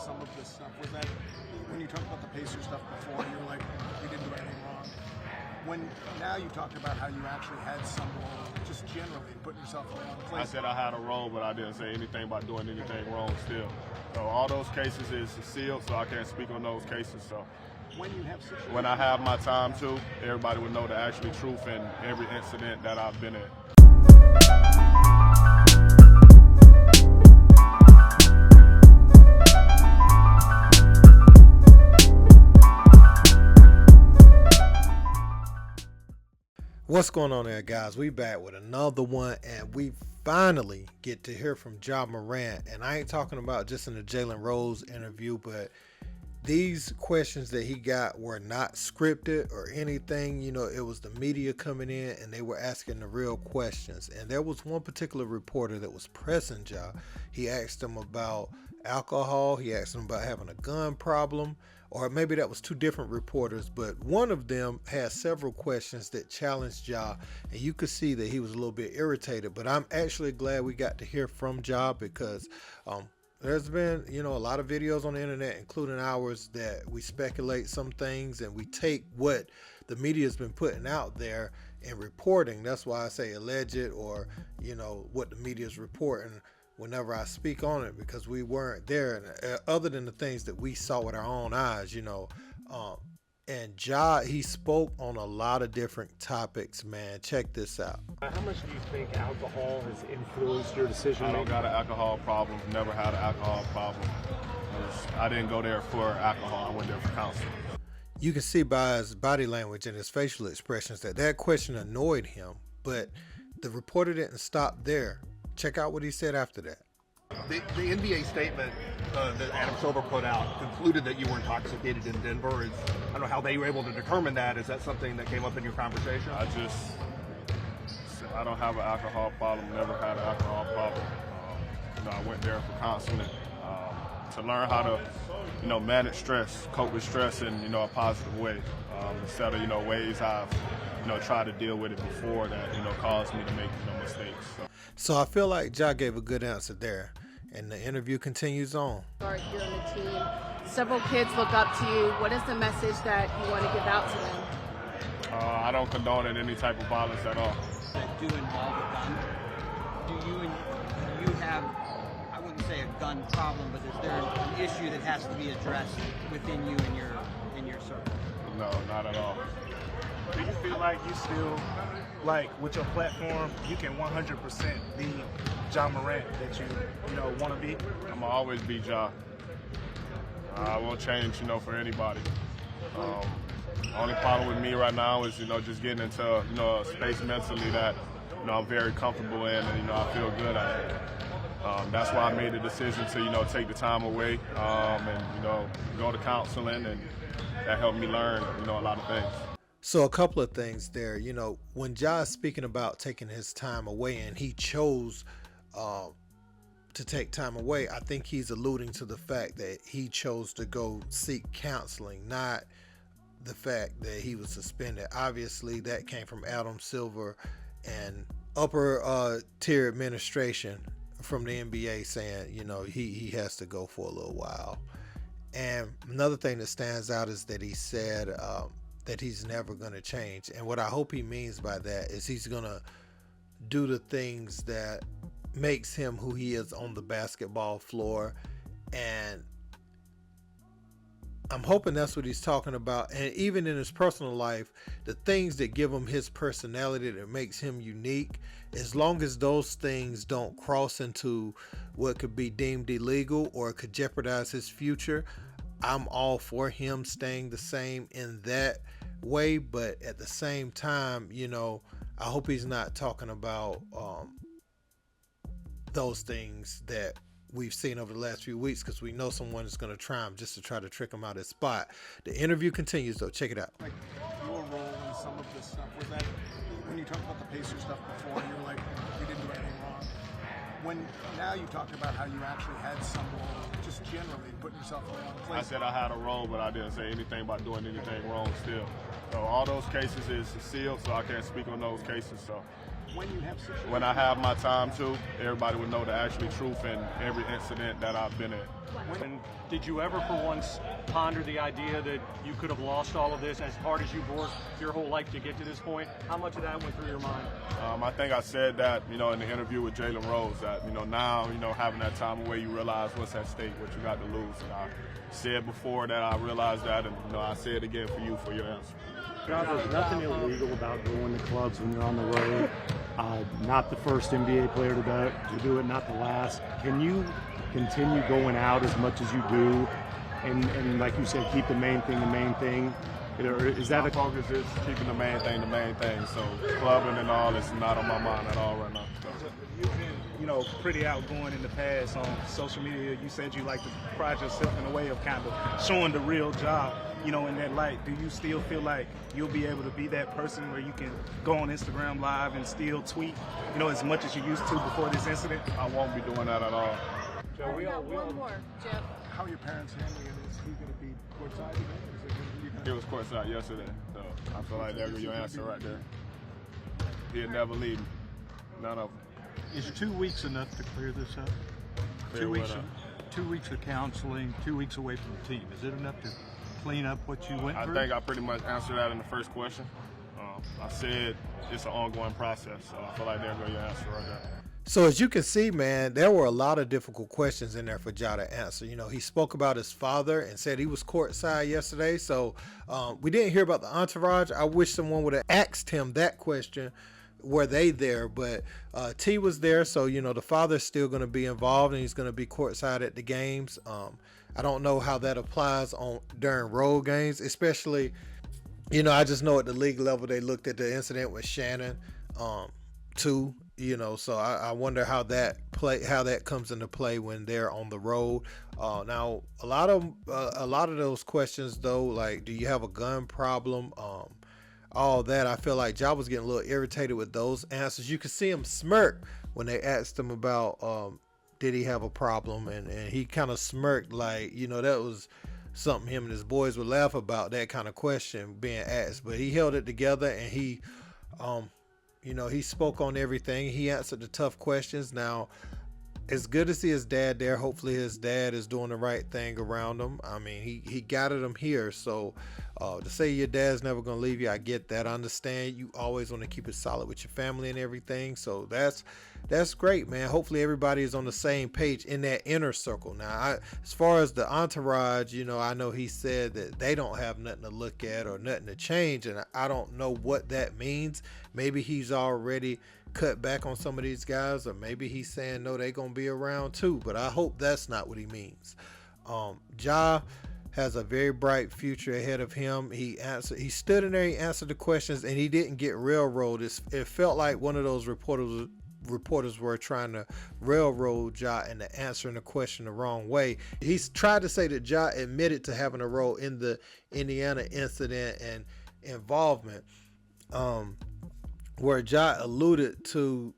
some of this stuff? Was that when you talked about the Pacer stuff before, you were like, we didn't do anything wrong? Now you talked about how you actually had some role, just generally putting yourself in the wrong place. I said I had a role, but I didn't say anything about doing anything wrong still. So all those cases is sealed, so I can't speak on those cases. So when I have my time to, everybody would know the actual truth in every incident that I've been in. What's going on there, guys? We back with another one, and we finally get to hear from Ja Morant. And I ain't talking about just in the Jalen Rose interview, but these questions that he got were not scripted or anything. You know, it was the media coming in and they were asking the real questions. And there was one particular reporter that was pressing Ja. He asked him about alcohol. He asked him about having a gun problem. Or maybe that was two different reporters, but one of them had several questions that challenged Ja, and you could see that he was a little bit irritated. But I'm actually glad we got to hear from Ja, because there's been, a lot of videos on the internet, including ours, that we speculate some things and we take what the media's been putting out there and reporting. That's why I say alleged, or what the media's reporting whenever I speak on it, because we weren't there, and other than the things that we saw with our own eyes, and Ja, he spoke on a lot of different topics, man. Check this out. How much do you think alcohol has influenced your decision I making? don't got an alcohol problem, never had an alcohol problem. I didn't go there for alcohol, I went there for counseling. You can see by his body language and his facial expressions that question annoyed him, but the reporter didn't stop there. Check out what he said after that. The NBA statement that Adam Silver put out concluded that you were intoxicated in Denver. I don't know how they were able to determine that. Is that something that came up in your conversation? I don't have an alcohol problem, never had an alcohol problem. I went there for counseling to learn how to, manage stress, cope with stress in, a positive way, instead of, ways I've, tried to deal with it before that, caused me to make, mistakes. So I feel like Ja gave a good answer there, and the interview continues on. You're on the team. Several kids look up to you. What is the message that you want to give out to them? I don't condone any type of violence at all. That do involve a gun. Do you have, I wouldn't say a gun problem, but is there an issue that has to be addressed within you and your circle? No, not at all. Do you feel like you still, with your platform, you can 100% be Ja Morant that you want to be? I'm gonna always be Ja. I won't change, for anybody. Only problem with me right now is, just getting into, a space mentally that, I'm very comfortable in, and, I feel good at it. That's why I made the decision to, take the time away, and, go to counseling, and that helped me learn, a lot of things. So a couple of things there, when Ja is speaking about taking his time away, and he chose to take time away, I think he's alluding to the fact that he chose to go seek counseling, not the fact that he was suspended. Obviously, that came from Adam Silver and upper tier administration from the NBA saying, he has to go for a little while. And another thing that stands out is that he said that he's never going to change. And what I hope he means by that is he's going to do the things that makes him who he is on the basketball floor. And I'm hoping that's what he's talking about. And even in his personal life, the things that give him his personality, that makes him unique, as long as those things don't cross into what could be deemed illegal or could jeopardize his future, I'm all for him staying the same in that way. But at the same time, I hope he's not talking about those things that we've seen over the last few weeks, because we know someone is going to try him just to try to trick him out of his spot. The interview continues, though. Check it out. Like, your role in some of this stuff, was that when you talked about the Pacer stuff before, you were like, we didn't do anything wrong? Now you talked about how you actually had some role, just generally putting yourself in the wrong place. I said I had a role, but I didn't say anything about doing anything wrong still. So all those cases is sealed, so I can't speak on those cases. So when you have situations. When I have my time to, everybody would know the actual truth in every incident that I've been in. And did you ever for once ponder the idea that you could have lost all of this as hard as you've worked your whole life to get to this point? How much of that went through your mind? I think I said that, in the interview with Jalen Rose, that, now, having that time away, you realize what's at stake, what you got to lose. And I said before that I realized that, and, I say it again for you for your answer. John, there's nothing illegal about going to clubs when you're on the road. Not the first NBA player to do it, not the last. Can you continue going out as much as you do, and like you said, keep the main thing the main thing? Or is that my focus is keeping the main thing the main thing. So clubbing and all is not on my mind at all right now. You've been, pretty outgoing in the past on social media. You said you like to pride yourself in a way of kind of showing the real job, in that light. Do you still feel like you'll be able to be that person where you can go on Instagram Live and still tweet, as much as you used to before this incident? I won't be doing that at all. Oh, we got one more, Jeff. How are your parents handling it? Is he going to be courtside today? Is it going to be It was courtside yesterday, so I feel like that's your answer right there. He'll never leave me. None of them. Is 2 weeks enough to clear this up? Clear 2 weeks. what up? 2 weeks of counseling, 2 weeks away from the team. Is it enough to clean up what you went through? I think I pretty much answered that in the first question. I said it's an ongoing process, so I feel like there goes your answer right there. So as you can see, man, there were a lot of difficult questions in there for Ja to answer. He spoke about his father and said he was courtside yesterday. So we didn't hear about the entourage. I wish someone would have asked him that question. Were they there? But T was there. So, the father's still going to be involved and he's going to be courtside at the games. I don't know how that applies during road games, especially, I just know at the league level, they looked at the incident with Shannon too. So I wonder how that comes into play when they're on the road. Now a lot of those questions though, like, do you have a gun problem? All that, I feel like Ja was getting a little irritated with those answers. You could see him smirk when they asked him about did he have a problem, and he kind of smirked like, that was something him and his boys would laugh about, that kind of question being asked. But he held it together and he he spoke on everything. He answered the tough questions. Now, it's good to see his dad there. Hopefully his dad is doing the right thing around him. I mean, he guided him here. So to say your dad's never going to leave you, I get that. I understand you always want to keep it solid with your family and everything. So that's great, man. Hopefully everybody is on the same page in that inner circle. Now, as far as the entourage, I know he said that they don't have nothing to look at or nothing to change. And I don't know what that means. Maybe he's already cut back on some of these guys, or maybe he's saying no, they're gonna be around too, but I hope that's not what he means. Ja has a very bright future ahead of him. He stood in there, he answered the questions, and he didn't get railroaded. It felt like one of those reporters were trying to railroad Ja into answering the question the wrong way. He's tried to say that Ja admitted to having a role in the Indiana incident and involvement, where Ja alluded to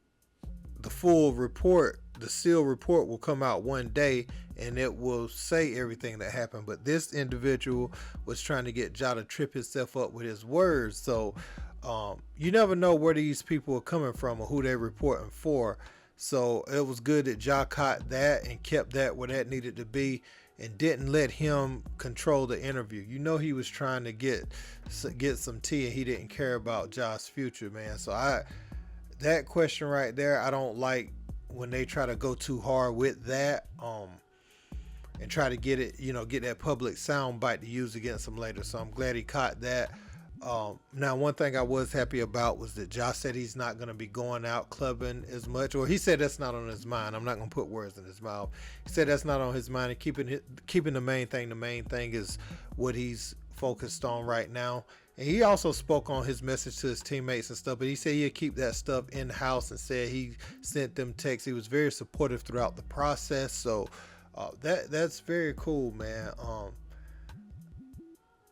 the full report. The sealed report will come out one day and it will say everything that happened. But this individual was trying to get Ja to trip himself up with his words. So you never know where these people are coming from or who they're reporting for. So it was good that Ja caught that and kept that where that needed to be and didn't let him control the interview. He was trying to get some tea and he didn't care about Ja's future, man. So that question right there, I don't like when they try to go too hard with that and try to get it, get that public sound bite to use against him later. So I'm glad he caught that. Now, one thing I was happy about was that Ja said he's not going to be going out clubbing as much, or he said that's not on his mind. I'm not going to put words in his mouth. He said that's not on his mind, and keeping the main thing is what he's focused on right now. And he also spoke on his message to his teammates and stuff, but he said he'd keep that stuff in the house and said he sent them texts. He was very supportive throughout the process. So that's very cool, man.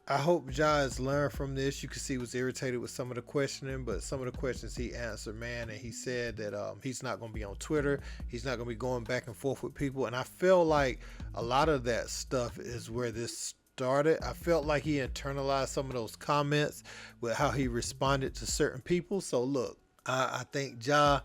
I hope Ja has learned from this. You can see he was irritated with some of the questioning, but some of the questions he answered, man, and he said that he's not going to be on Twitter. He's not going to be going back and forth with people. And I feel like a lot of that stuff is where this started. I felt like he internalized some of those comments with how he responded to certain people. So look, I think Ja,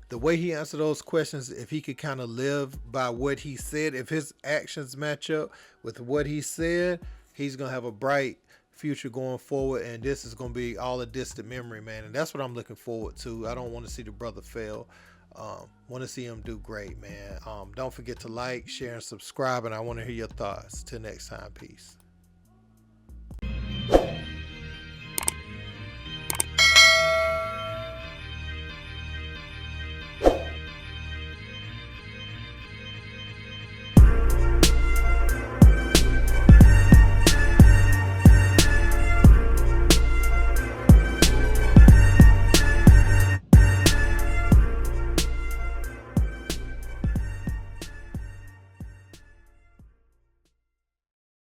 the way he answered those questions, if he could kind of live by what he said, if his actions match up with what he said, he's going to have a bright future going forward, and this is going to be all a distant memory, man. And that's what I'm looking forward to. I don't want to see the brother fail. Want to see him do great, man. Don't forget to like, share, and subscribe, and I want to hear your thoughts. Till next time, peace.